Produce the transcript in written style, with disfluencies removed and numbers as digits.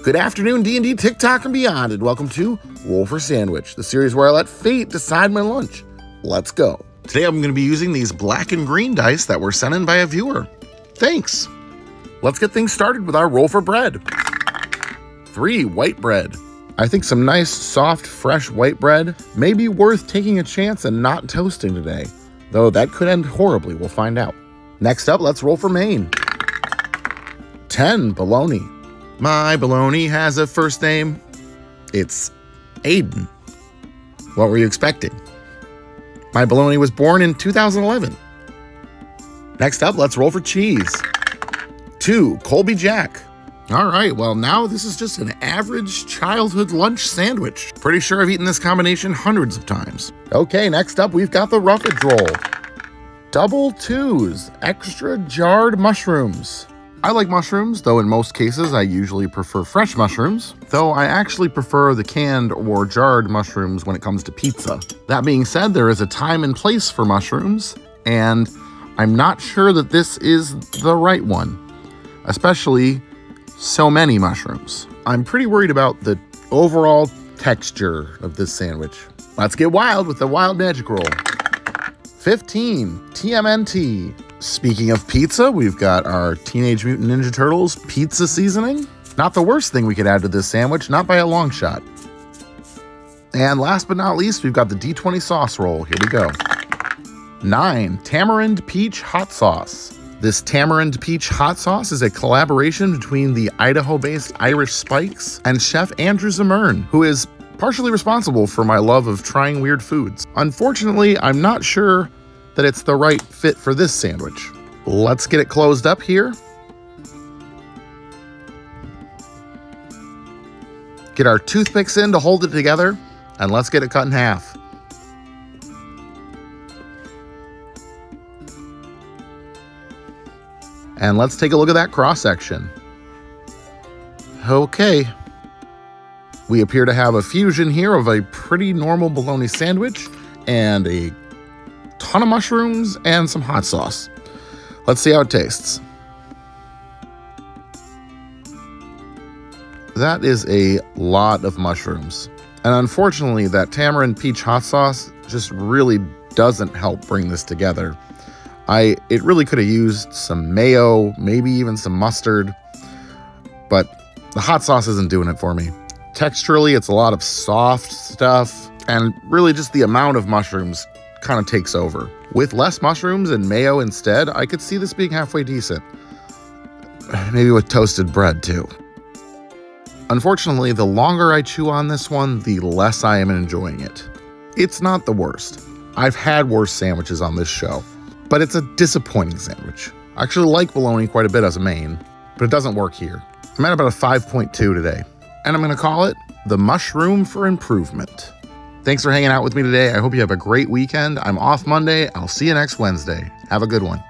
Good afternoon, D&D, TikTok, and beyond, and welcome to Roll for Sandwich, the series where I let fate decide my lunch. Let's go. Today I'm going to be using these black and green dice that were sent in by a viewer. Thanks. Let's get things started with our roll for bread. 3, white bread. I think some nice, soft, fresh white bread may be worth taking a chance and not toasting today, though that could end horribly, we'll find out. Next up, let's roll for Maine. 10, bologna. My bologna has a first name. It's Aiden. What were you expecting? My bologna was born in 2011. Next up, let's roll for cheese. 2, Colby Jack. All right, well now this is just an average childhood lunch sandwich. Pretty sure I've eaten this combination hundreds of times. Okay, next up we've got the roughage roll. Double 2s, extra jarred mushrooms. I like mushrooms, though in most cases I usually prefer fresh mushrooms, though I actually prefer the canned or jarred mushrooms when it comes to pizza. That being said, there is a time and place for mushrooms, and I'm not sure that this is the right one, especially so many mushrooms. I'm pretty worried about the overall texture of this sandwich. Let's get wild with the wild magic roll. 15, TMNT. Speaking of pizza, we've got our Teenage Mutant Ninja Turtles pizza seasoning. Not the worst thing we could add to this sandwich, not by a long shot. And last but not least, we've got the D20 sauce roll. Here we go. 9, tamarind peach hot sauce. This tamarind peach hot sauce is a collaboration between the Idaho-based Irish Spikes and Chef Andrew Zimmern, who is partially responsible for my love of trying weird foods. Unfortunately, I'm not sure that it's the right fit for this sandwich. Let's get it closed up here. Get our toothpicks in to hold it together, and let's get it cut in half. And let's take a look at that cross-section. Okay. We appear to have a fusion here of a pretty normal bologna sandwich and a ton of mushrooms and some hot sauce. Let's see how it tastes. That is a lot of mushrooms. And unfortunately, that tamarind peach hot sauce just really doesn't help bring this together. It really could have used some mayo, maybe even some mustard, but the hot sauce isn't doing it for me. Texturally, it's a lot of soft stuff, and really just the amount of mushrooms kind of takes over. With less mushrooms and mayo instead, I could see this being halfway decent. Maybe with toasted bread too. Unfortunately, the longer I chew on this one, the less I am enjoying it. It's not the worst. I've had worse sandwiches on this show, but it's a disappointing sandwich. I actually like bologna quite a bit as a main, but it doesn't work here. I'm at about a 5.2 today, and I'm gonna call it the mushroom for improvement. Thanks for hanging out with me today. I hope you have a great weekend. I'm off Monday. I'll see you next Wednesday. Have a good one.